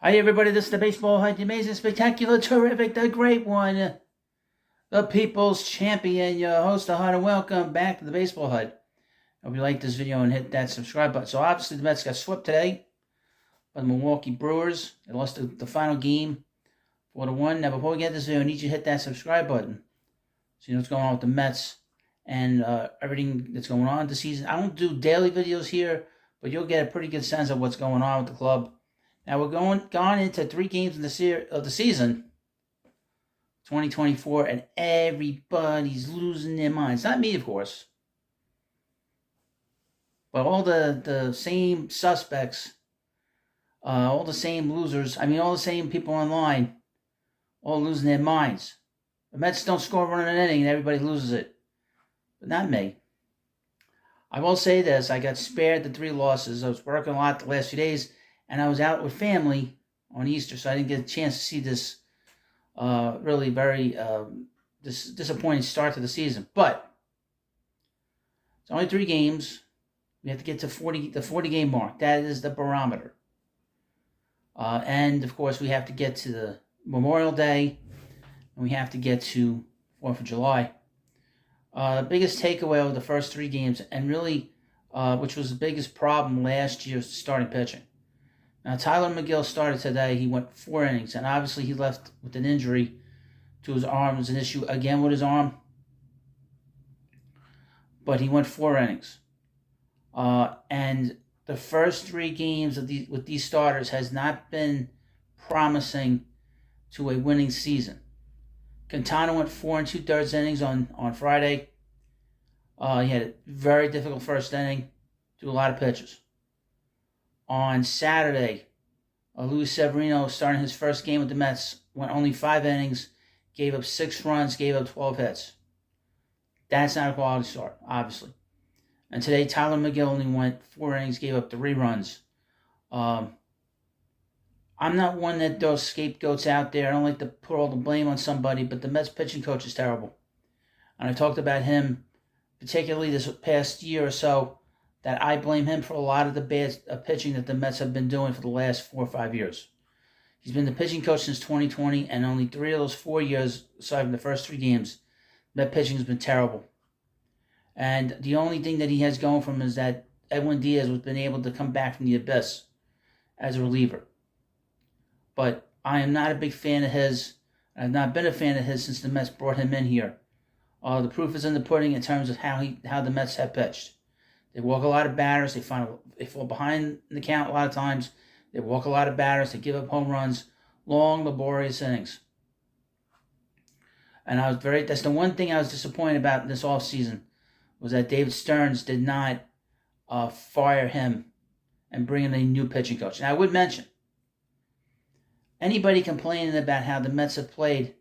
Hi everybody, this is the Baseball Hut, the amazing, spectacular, terrific, the great one, the People's Champion, your host, the Hut, and welcome back to the Baseball Hut. I hope you like this video and hit that subscribe button. So obviously the Mets got swept today by the Milwaukee Brewers. They lost the final game 4-1. Now before we get this video, I need you to hit that subscribe button so you know what's going on with the Mets and everything that's going on this season. I don't do daily videos here, but you'll get a pretty good sense of what's going on with the club. Now we're gone into 3 games in the season, 2024, and everybody's losing their minds. Not me, of course, but all the same suspects, all the same losers. I mean, all the same people online, all losing their minds. The Mets don't score one in an inning, and everybody loses it, but not me. I will say this: I got spared the 3 losses. I was working a lot the last few days. And I was out with family on Easter, so I didn't get a chance to see this really very disappointing start to the season. But it's only 3 games. We have to get to the 40-game mark. That is the barometer. And, of course, we have to get to the Memorial Day, and we have to get to 4th of July. The biggest takeaway of the first 3 games, and really, which was the biggest problem last year, was starting pitching. Now, Tyler McGill started today. He went 4 innings, and obviously he left with an injury to his arm. It was an issue again with his arm, but he went 4 innings. And the first 3 games with these starters has not been promising to a winning season. Quintana went 4 2/3 innings on Friday. He had a very difficult first inning, threw a lot of pitches. On Saturday, Luis Severino, starting his first game with the Mets, went only 5 innings, gave up 6 runs, gave up 12 hits. That's not a quality start, obviously. And today, Tyler McGill only went 4 innings, gave up 3 runs. I'm not one that throws scapegoats out there. I don't like to put all the blame on somebody, but the Mets pitching coach is terrible. And I talked about him, particularly this past year or so, that I blame him for a lot of the bad pitching that the Mets have been doing for the last 4 or 5 years. He's been the pitching coach since 2020, and only 3 of those 4 years, aside from the first 3 games, that pitching has been terrible. And the only thing that he has going for him is that Edwin Diaz has been able to come back from the abyss as a reliever. But I am not a big fan of his. I've not been a fan of his since the Mets brought him in here. The proof is in the pudding in terms of how the Mets have pitched. They walk a lot of batters. They fall behind in the count a lot of times. They walk a lot of batters. They give up home runs. Long, laborious innings. And that's the one thing I was disappointed about this offseason, was that David Stearns did not fire him and bring in a new pitching coach. And I would mention, anybody complaining about how the Mets have played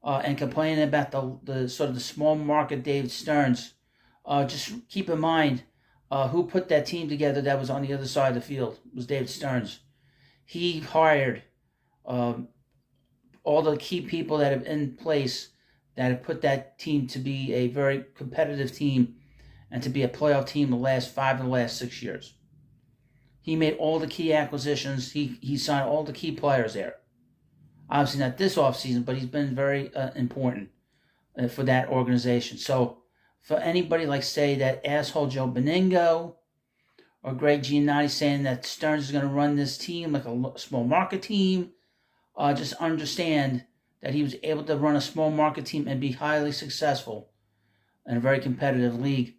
and complaining about the sort of the small market David Stearns, just keep in mind, who put that team together that was on the other side of the field. It was David Stearns. He hired all the key people that have in place that have put that team to be a very competitive team and to be a playoff team the last 5 of the last 6 years. He made all the key acquisitions. He signed all the key players there. Obviously not this offseason, but he's been very important for that organization. So for anybody like, say, that asshole Joe Beningo or Greg Giannotti saying that Stearns is going to run this team like a small market team, just understand that he was able to run a small market team and be highly successful in a very competitive league.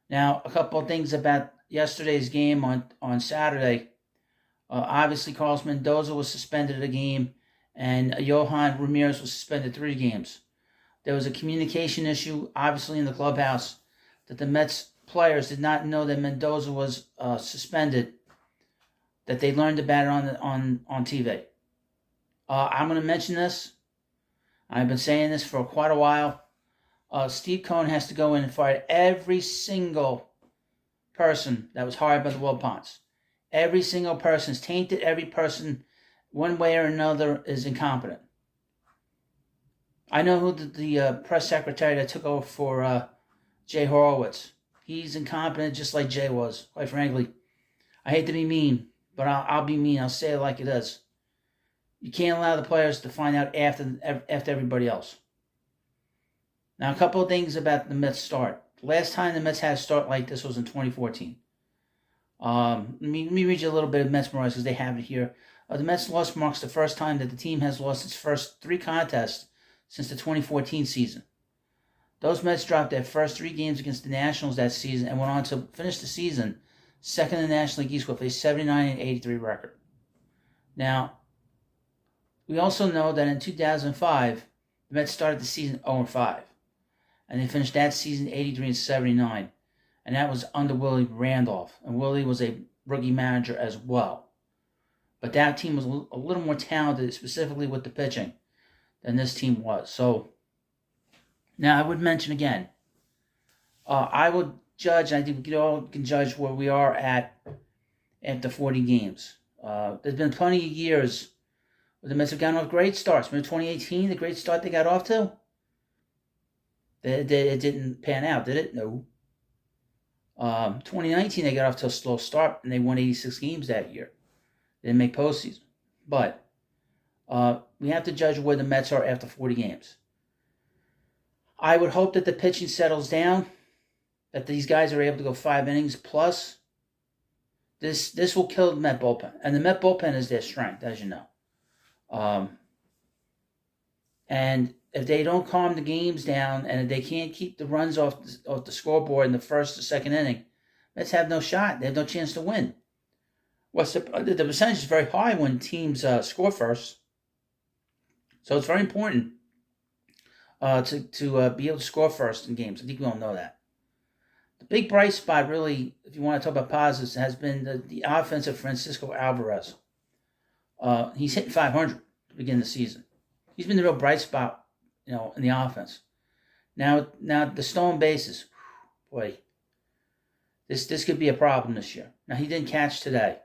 Now, a couple of things about yesterday's game on Saturday. Obviously, Carlos Mendoza was suspended a game, and Johan Ramirez was suspended 3 games. There was a communication issue, obviously, in the clubhouse, that the Mets players did not know that Mendoza was suspended, that they learned about it on TV. I'm going to mention this. I've been saying this for quite a while. Steve Cohen has to go in and fire every single person that was hired by the Wilpons. Every single person is tainted. Every person, one way or another, is incompetent. I know who the press secretary that took over for Jay Horowitz. He's incompetent just like Jay was, quite frankly. I hate to be mean, but I'll be mean. I'll say it like it is. You can't allow the players to find out after everybody else. Now, a couple of things about the Mets start. The last time the Mets had a start like this was in 2014. Let me read you a little bit of Mets Morales because they have it here. The Mets loss marks the first time that the team has lost its first 3 contests since the 2014 season. Those Mets dropped their first 3 games against the Nationals that season and went on to finish the season second in the National League East with a 79-83 record. Now, we also know that in 2005, the Mets started the season 0-5, and they finished that season 83-79, and that was under Willie Randolph, and Willie was a rookie manager as well. But that team was a little more talented, specifically with the pitching, than this team was. So, now I would mention again, I would judge, I think we all can judge where we are at after 40 games. There's been plenty of years where the Mets have gotten off great starts. Remember 2018, the great start they got off to? It didn't pan out, did it? No. 2019, they got off to a slow start, and they won 86 games that year. They didn't make postseason. But we have to judge where the Mets are after 40 games. I would hope that the pitching settles down, that these guys are able to go 5 innings plus. This will kill the Met bullpen. And the Met bullpen is their strength, as you know. And if they don't calm the games down and if they can't keep the runs off the scoreboard in the first or second inning, Mets have no shot. They have no chance to win. The percentage is very high when teams score first. So it's very important to be able to score first in games. I think we all know that. The big bright spot, really, if you want to talk about positives, has been the offense of Francisco Alvarez. He's hitting 500 to begin the season. He's been the real bright spot, in the offense. Now the stolen bases, boy, this could be a problem this year. Now he didn't catch today,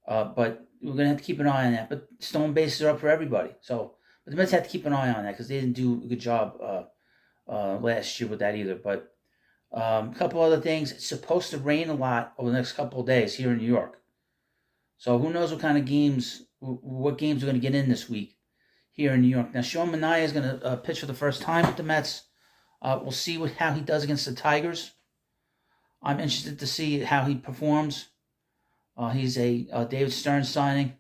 but we're gonna have to keep an eye on that. But stolen bases are up for everybody, but the Mets have to keep an eye on that because they didn't do a good job last year with that either. But a couple other things. It's supposed to rain a lot over the next couple of days here in New York. So who knows what games we're going to get in this week here in New York. Now, Sean Manaea is going to pitch for the first time with the Mets. We'll see how he does against the Tigers. I'm interested to see how he performs. He's a David Stearns signing.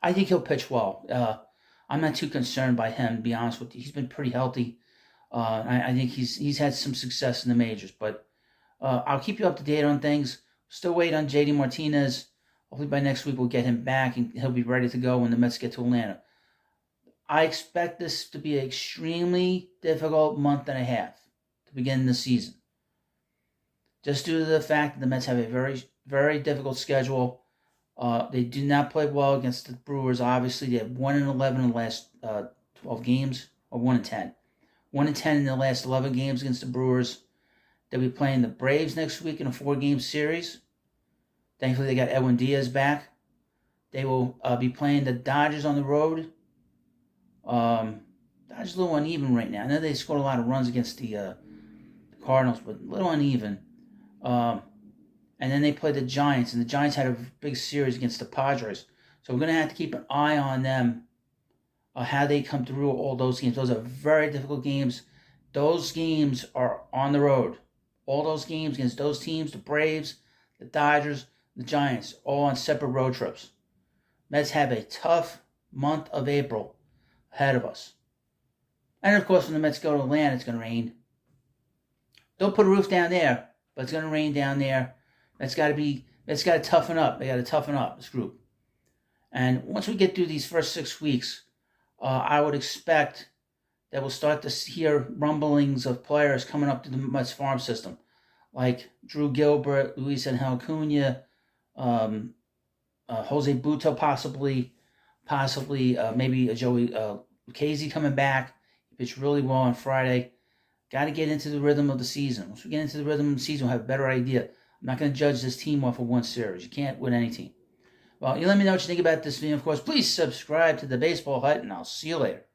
I think he'll pitch well. I'm not too concerned by him, to be honest with you. He's been pretty healthy. I think he's had some success in the majors. But I'll keep you up to date on things. Still waiting on J.D. Martinez. Hopefully by next week we'll get him back and he'll be ready to go when the Mets get to Atlanta. I expect this to be an extremely difficult month and a half to begin the season. Just due to the fact that the Mets have a very, very difficult schedule. They do not play well against the Brewers, obviously. They have 1-11 in the last 12 games, or 1-10. 1-10 in the last 11 games against the Brewers. They'll be playing the Braves next week in a 4-game series. Thankfully, they got Edwin Diaz back. They will be playing the Dodgers on the road. Dodgers a little uneven right now. I know they scored a lot of runs against the Cardinals, but a little uneven. And then they play the Giants, and the Giants had a big series against the Padres. So we're going to have to keep an eye on them, how they come through all those games. Those are very difficult games. Those games are on the road. All those games against those teams, the Braves, the Dodgers, the Giants, all on separate road trips. Mets have a tough month of April ahead of us. And of course, when the Mets go to Atlanta, it's going to rain. Don't put a roof down there, but it's going to rain down there. Mets got to toughen up. They got to toughen up, this group. And once we get through these first 6 weeks, I would expect that we'll start to hear rumblings of players coming up to the Mets farm system, like Drew Gilbert, Luis Angel Acuna, Jose Butto possibly maybe Joey Lucchesi coming back. He pitched really well on Friday. Got to get into the rhythm of the season. Once we get into the rhythm of the season, we'll have a better idea. I'm not going to judge this team off of one series. You can't win any team. Well, you let me know what you think about this video. Of course, please subscribe to the Baseball Hut, and I'll see you later.